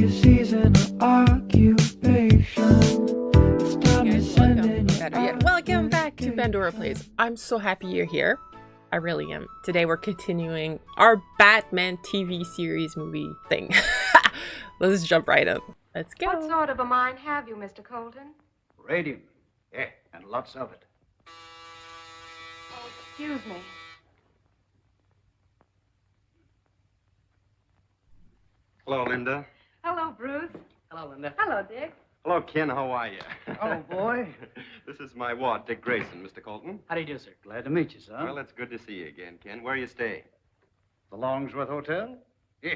your season or occupation. It's time to send in your Better yet, welcome back to Pandora Plays. I'm so happy you're here. I really am. Today we're continuing our Batman TV series movie thing. Let's jump right in. Let's go. What sort of a mind have you, Mr. Colton? Radium. Yeah, and lots of it. Oh, excuse me. Hello, Linda. Hello, Bruce. Hello, Linda. Hello, Dick. Hello, Ken. How are you? Oh, boy. This is my ward, Dick Grayson, Mr. Colton. How do you do, sir? Glad to meet you, son. Well, it's good to see you again, Ken. Where you stay? The Longsworth Hotel? Yeah.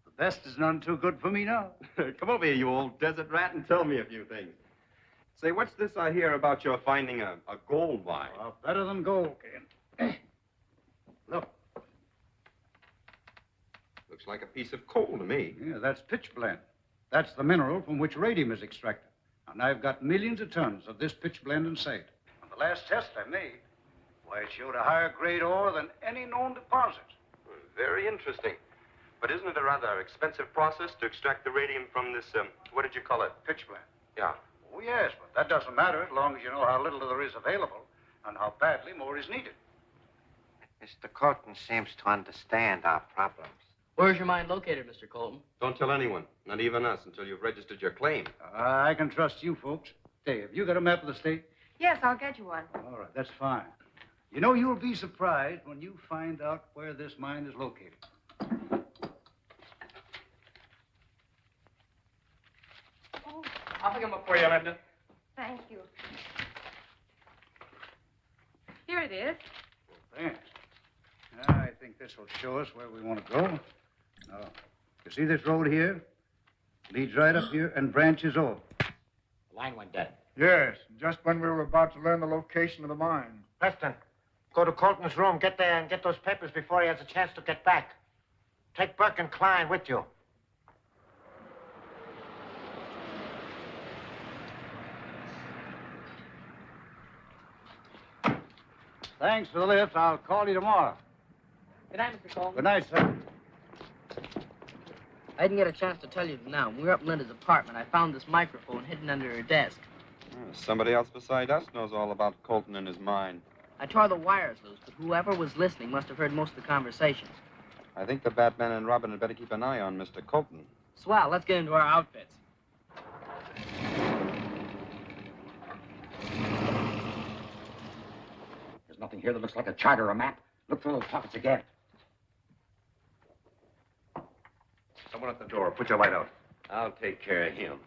The best is none too good for me now. Come over here, you old desert rat, and tell me a few things. Say, what's this I hear about your finding a gold mine? Well, better than gold, Ken. Look. Looks like a piece of coal to me. Yeah, that's pitchblende. That's the mineral from which radium is extracted. And I've got millions of tons of this pitchblende in sight. On the last test I made, why, it showed a higher grade ore than any known deposit. Very interesting. But isn't it a rather expensive process to extract the radium from this, what did you call it? Pitchblende. Yeah. Oh, yes, but that doesn't matter as long as you know how little there is available and how badly more is needed. Mr. Colton seems to understand our problems. Where's your mine located, Mr. Colton? Don't tell anyone, not even us, until you've registered your claim. I can trust you folks. Dave, you got a map of the state? Yes, I'll get you one. All right, that's fine. You know, you'll be surprised when you find out where this mine is located. Oh, I'll pick them up for you, Linda. thank you. Here it is. Thanks. I think this will show us where we want to go. Now, you see this road here? Leads right up here and branches off. The line went dead. Yes, just when we were about to learn the location of the mine. Preston, go to Colton's room, get there and get those papers before he has a chance to get back. Take Burke and Klein with you. Thanks for the lift. I'll call you tomorrow. Good night, Mr. Colton. Good night, sir. I didn't get a chance to tell you now. When we were up in Linda's apartment, I found this microphone hidden under her desk. Somebody else beside us knows all about Colton and his mine. I tore the wires loose, but whoever was listening must have heard most of the conversations. I think the Batman and Robin had better keep an eye on Mr. Colton. Swell, let's get into our outfits. There's nothing here that looks like a chart or a map. Look through those pockets again. Someone at the door. Put your light out. I'll take care of him.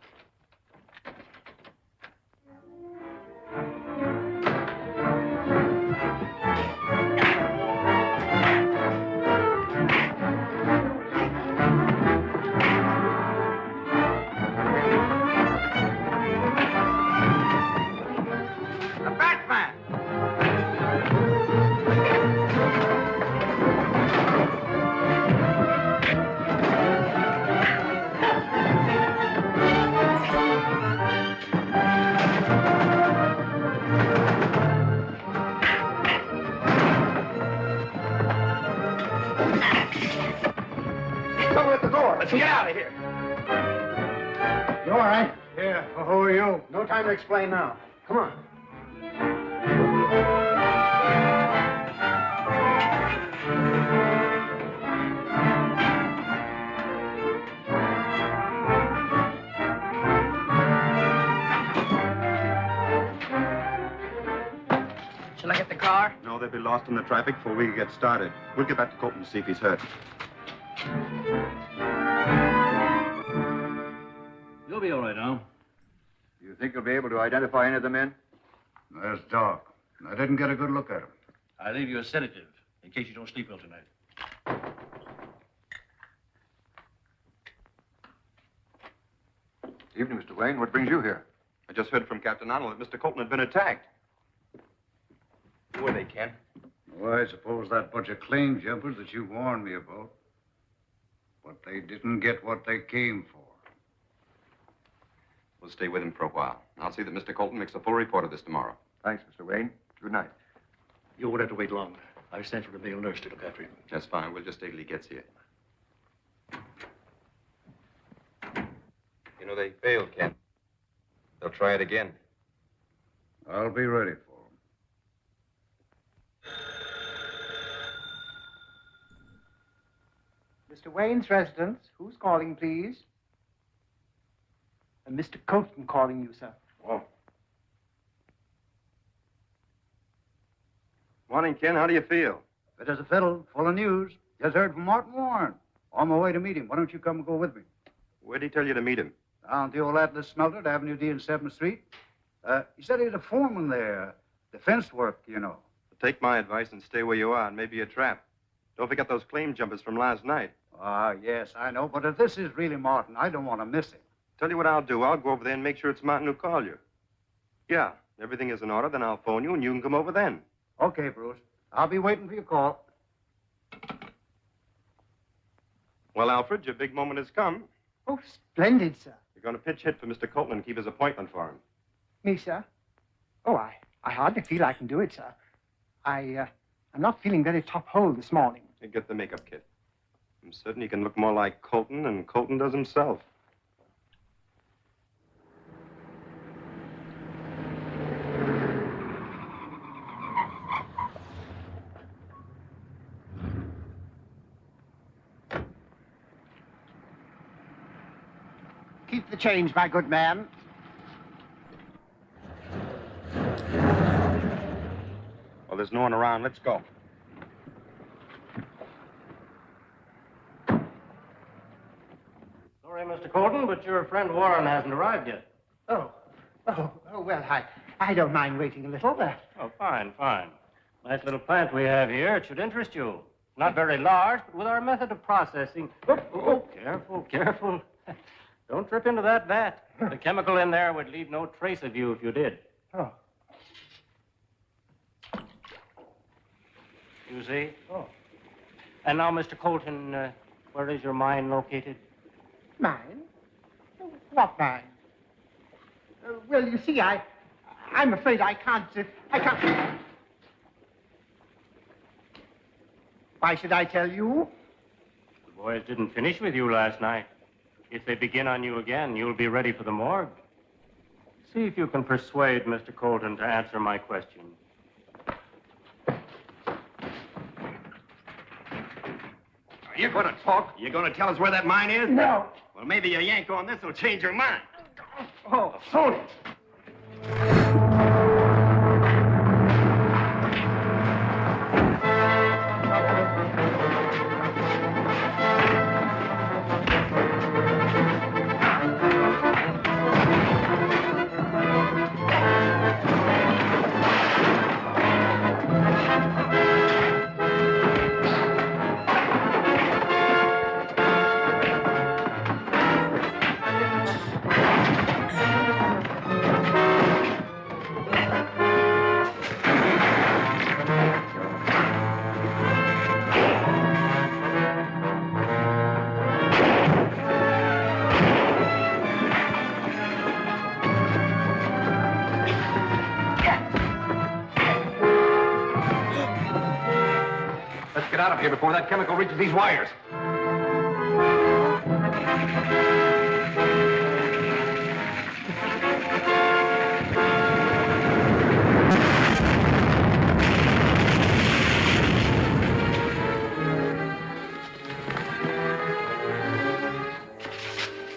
The Batman! Someone at the door. Let's get out of here. You all right? Yeah, well, who are you? No time to explain now. Come on. Shall I get the car? No, they'll be lost in the traffic before we get started. We'll get back to Colton to see if he's hurt. You'll be all right, Al. You think you'll be able to identify any of the men? There's Doc. I didn't get a good look at him. I'll leave you a sedative in case you don't sleep well tonight. Evening, Mr. Wayne. What brings you here? I just heard from Captain Arnold that Mr. Colton had been attacked. Who are they, Ken? Well, I suppose that bunch of claim jumpers that you warned me about. But they didn't get what they came for. We'll stay with him for a while. I'll see that Mr. Colton makes a full report of this tomorrow. Thanks, Mr. Wayne. Good night. You won't have to wait long. I've sent for the male nurse to look after him. That's fine. We'll just stay till he gets here. know, they failed, Ken. They'll try it again. I'll be ready for them. Mr. Wayne's residence. Who's calling, please? Mr. Colton calling you, sir. Oh. Morning, Ken. How do you feel? Fit as a fiddle, full of news. Just heard from Martin Warren. On my way to meet him. Why don't you come and go with me? Where'd he tell you to meet him? Down at the old Atlas smelter at Avenue D and 7th Street. He said he was a foreman there. Defense work, you know. Take my advice and stay where you are, and maybe a trap. Don't forget those claim jumpers from last night. Yes, I know. But if this is really Martin, I don't want to miss him. Tell you what I'll do. I'll go over there and make sure it's Martin who called you. Yeah, everything is in order, then I'll phone you, and you can come over then. Okay, Bruce. I'll be waiting for your call. Well, Alfred, your big moment has come. Oh, splendid, sir. You're going to pitch hit for Mr. Colton and keep his appointment for him. Me, sir? Oh, I hardly feel I can do it, sir. I'm not feeling very top-hole this morning. You get the makeup kit. I'm certain he can look more like Colton than Colton does himself. Keep the change, my good man. Well, there's no one around. Let's go. Sorry, Mr. Colton, but your friend Warren hasn't arrived yet. Oh, well, I don't mind waiting a little. Oh, fine. Nice little plant we have here. It should interest you. Not very large, but with our method of processing... Oh, careful. Don't trip into that vat. The chemical in there would leave no trace of you if you did. Oh. You see? Oh. And now, Mr. Colton, where is your mine located? Mine? What mine? Well, you see, I'm afraid I can't... Why should I tell you? The boys didn't finish with you last night. If they begin on you again, you'll be ready for the morgue. See if you can persuade Mr. Colton to answer my question. Are you going to talk? You going to tell us where that mine is? No. Well, maybe a yank on this will change your mind. Oh, sorry. Get out of here before that chemical reaches these wires.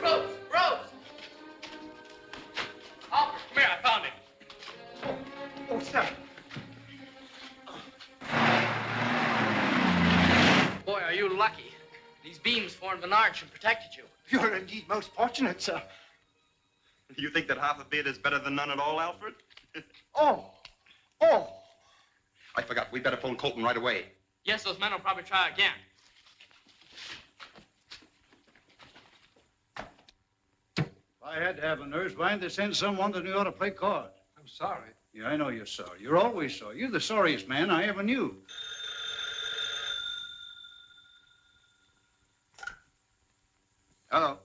Rose! Alfred, come here, I found it. Oh, sir. Boy, are you lucky. These beams formed an arch and protected you. You're indeed most fortunate, sir. You think that half a beard is better than none at all, Alfred? Oh. I forgot. We'd better phone Colton right away. Yes, those men will probably try again. If I had to have a nurse, why didn't they send someone that knew how to play cards? I'm sorry. Yeah, I know you're sorry. You're always sorry. You're the sorriest man I ever knew. Hello.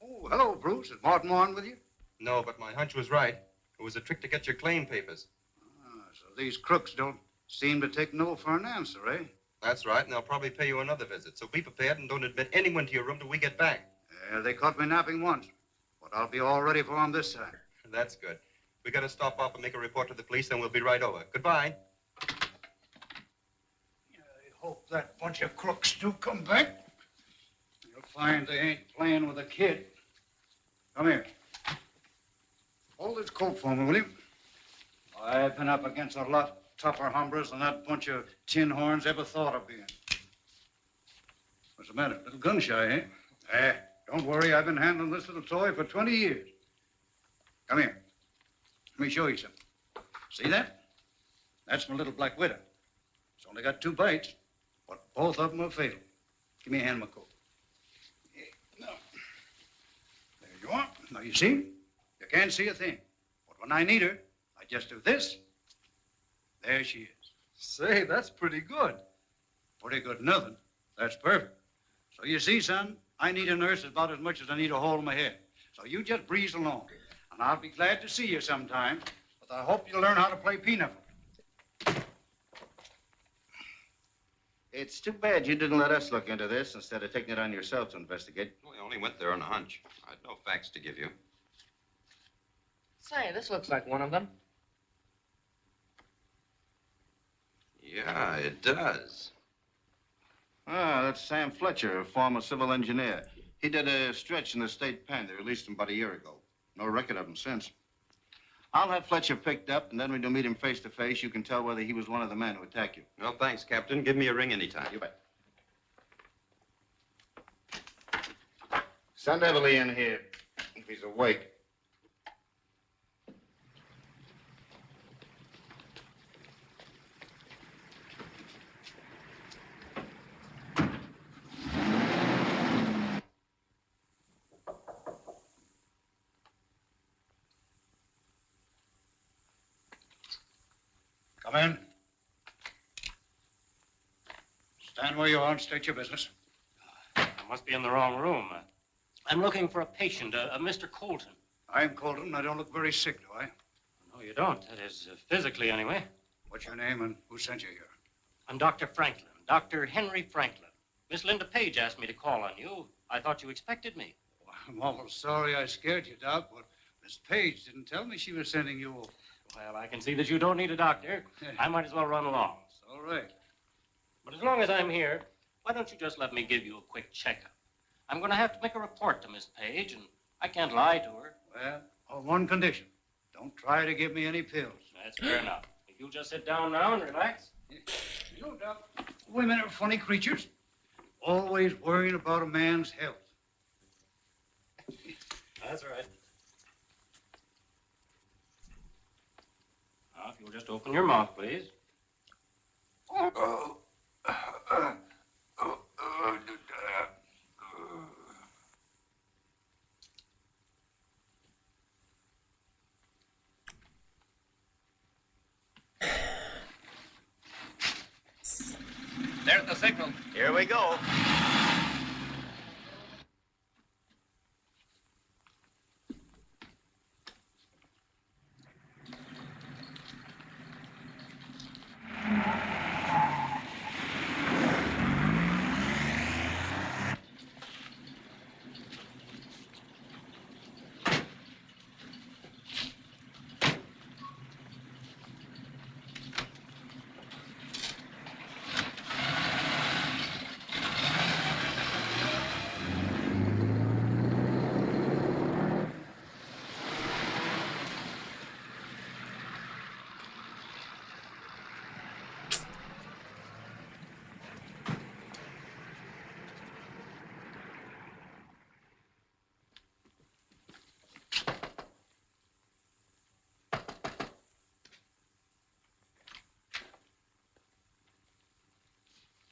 Oh, hello, Bruce. Is Martin Warren with you? No, but my hunch was right. It was a trick to get your claim papers. So these crooks don't seem to take no for an answer, eh? That's right, and they'll probably pay you another visit. So be prepared and don't admit anyone to your room till we get back. Yeah, they caught me napping once, but I'll be all ready for them this time. That's good. We got to stop off and make a report to the police, and we'll be right over. Goodbye. I hope that bunch of crooks do come back. You'll find they ain't playing with a kid. Come here. Hold this coat for me, will you? I've been up against a lot tougher hombres than that bunch of tin horns ever thought of being. What's the matter? Little gun shy, eh? Don't worry. I've been handling this little toy for 20 years. Come here. Let me show you something. See that? That's my little black widow. It's only got 2 bites, but both of them are fatal. Give me a hand, my coat. Now, there you are. Now, you see? You can't see a thing. But when I need her, I just do this. There she is. Say, that's pretty good. Pretty good nothing. That's perfect. So you see, son, I need a nurse about as much as I need a hole in my head. So you just breeze along. And I'll be glad to see you sometime. But I hope you'll learn how to play pinochle. It's too bad you didn't let us look into this instead of taking it on yourself to investigate. We only went there on a hunch. I had no facts to give you. Say, this looks like one of them. Yeah, it does. Ah, that's Sam Fletcher, a former civil engineer. He did a stretch in the state pen. They released him about a year ago. No record of him since. I'll have Fletcher picked up, and then when you meet him face to face, you can tell whether he was one of the men who attacked you. No, thanks, Captain. Give me a ring anytime. You bet. Send Everly in here, if he's awake. Come in. Stand where you are and state your business. I must be in the wrong room. I'm looking for a patient, a Mr. Colton. I'm Colton. I don't look very sick, do I? No, you don't. That is, physically, anyway. What's your name and who sent you here? I'm Dr. Franklin, Dr. Henry Franklin. Miss Linda Page asked me to call on you. I thought you expected me. Well, I'm awful sorry I scared you, Doc, but Miss Page didn't tell me she was sending you over. Well, I can see that you don't need a doctor. I might as well run along. It's all right. But as long as I'm here, why don't you just let me give you a quick checkup? I'm going to have to make a report to Miss Page, and I can't lie to her. Well, on one condition. Don't try to give me any pills. That's fair enough. If you'll just sit down now and relax. You, Doc. Women are funny creatures. Always worrying about a man's health. That's right. Now, if you'll just open your mouth, please. There's the signal. Here we go.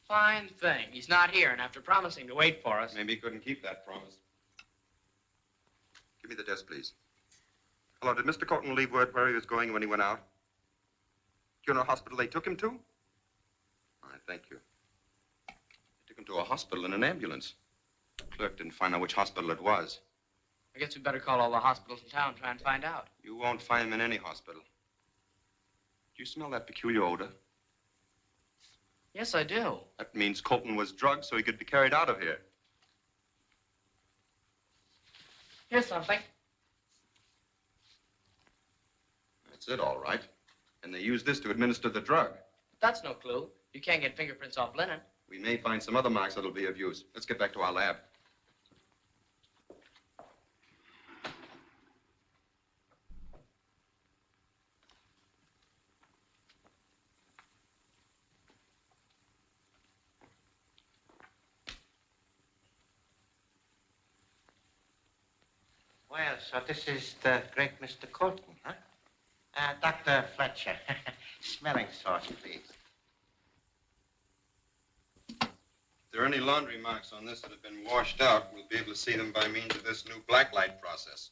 Fine thing. He's not here, and after promising to wait for us... Maybe he couldn't keep that promise. Give me the desk, please. Hello, did Mr. Colton leave word where he was going when he went out? Do you know a hospital they took him to? All right, thank you. They took him to a hospital in an ambulance. The clerk didn't find out which hospital it was. I guess we'd better call all the hospitals in town and try and find out. You won't find him in any hospital. Do you smell that peculiar odor? Yes, I do. That means Colton was drugged so he could be carried out of here. Here's something. That's it, all right. And they use this to administer the drug. That's no clue. You can't get fingerprints off linen. We may find some other marks that'll be of use. Let's get back to our lab. Well, so this is the great Mr. Colton, huh? Dr. Fletcher. Smelling salts, please. If there are any laundry marks on this that have been washed out, we'll be able to see them by means of this new blacklight process.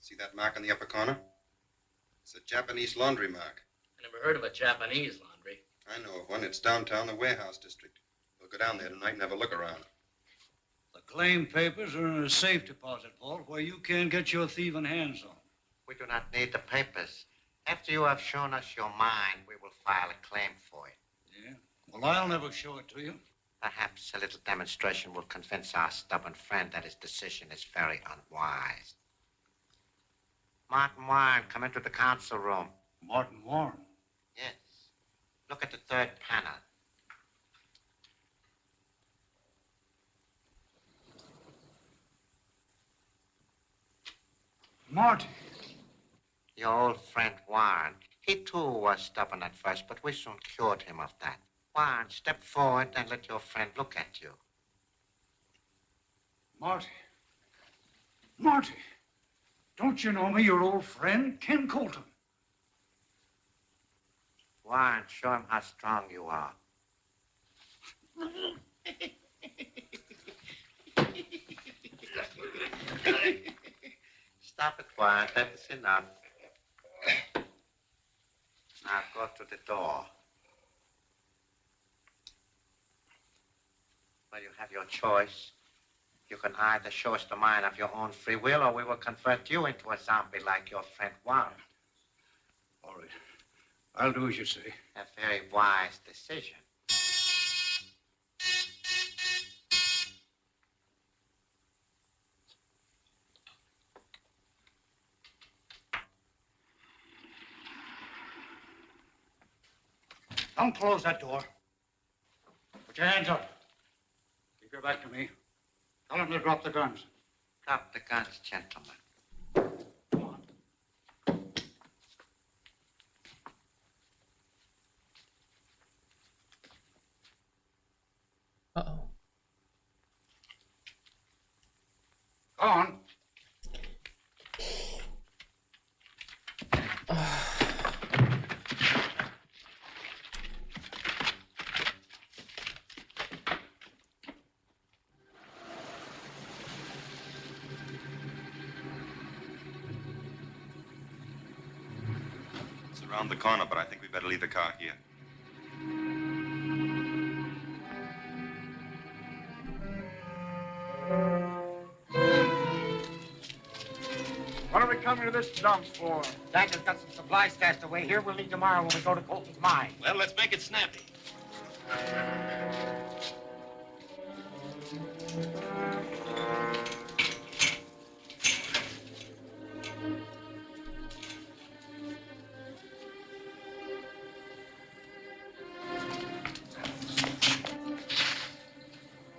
See that mark in the upper corner? It's a Japanese laundry mark. I never heard of a Japanese laundry. I know of one. It's downtown, the warehouse district. We'll go down there tonight and have a look around. The claim papers are in a safe deposit vault where you can't get your thieving hands on. We do not need the papers. After you have shown us your mind, we will file a claim for it. Yeah? Well, I'll never show it to you. Perhaps a little demonstration will convince our stubborn friend that his decision is very unwise. Martin Warren, come into the council room. Martin Warren? Yes. Look at the third panel. Marty. Your old friend Warren. He too was stubborn at first, but we soon cured him of that. Warren, step forward and let your friend look at you. Marty. Marty. Don't you know me, your old friend, Ken Colton? Warren, show him how strong you are. Stop it, Warren. That is enough. Now go to the door. Well, you have your choice. You can either show us the mind of your own free will, or we will convert you into a zombie like your friend Warren. All right. I'll do as you say. A very wise decision. Don't close that door. Put your hands up. Keep your back to me. Tell them to drop the guns. Drop the guns, gentlemen. Uh-oh. Go on. It's around the corner, but I think we better leave the car here. What are we coming to this dump for? Dagger's got some supplies stashed away here. We'll leave tomorrow when we go to Colton's mine. Well, let's make it snappy.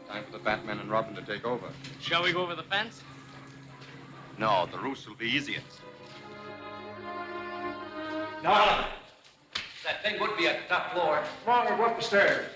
Time for the Batman and Robin to take over. Shall we go over the fence? No, the roofs will be easiest. No. That thing would be at the top floor. Come on, we'll go up the stairs.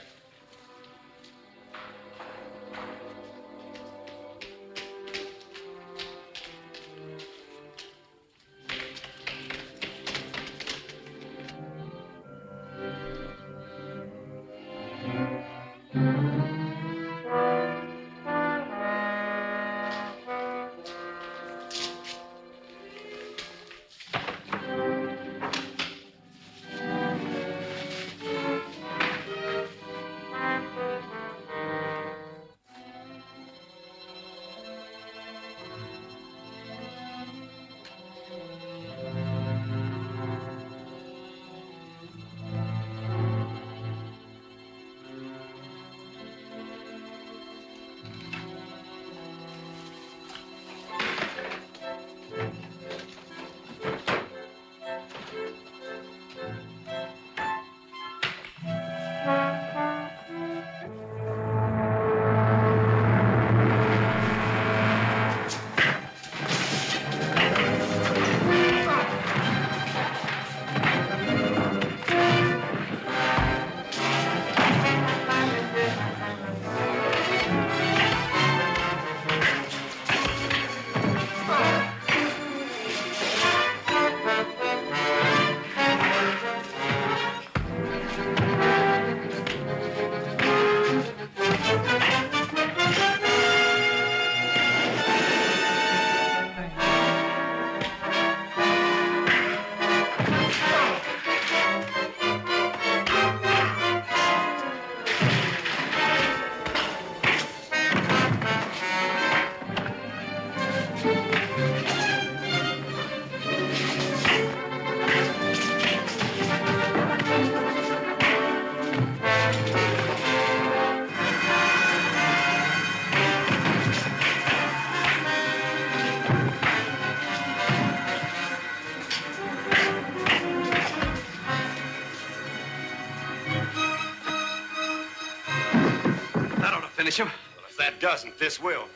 Bishop? Well, if that doesn't, this will.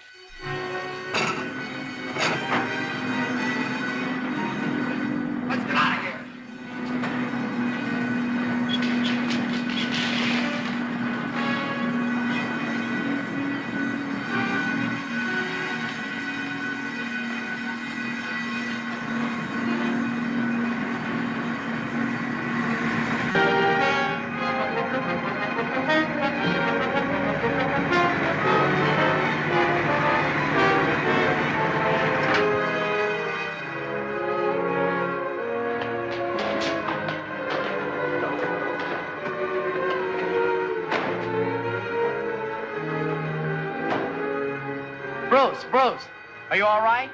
Let's get out of here. Bruce, are you all right?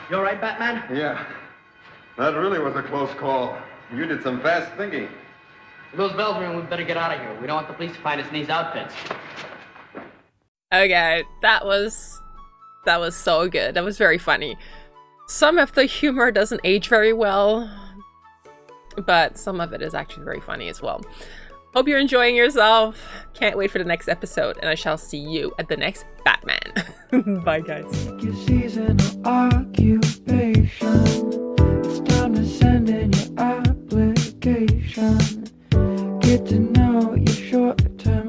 You all right, Batman? Yeah. That really was a close call. You did some fast thinking. Those bells ring, we better get out of here. We don't want the police to find us in these outfits. Okay, that was so good. That was very funny. Some of the humor doesn't age very well, but some of it is actually very funny as well. Hope you're enjoying yourself. Can't wait for the next episode, and I shall see you at the next Batman. Bye, guys. Your seasonal occupation. It's time to send in your application. Get to know your short-term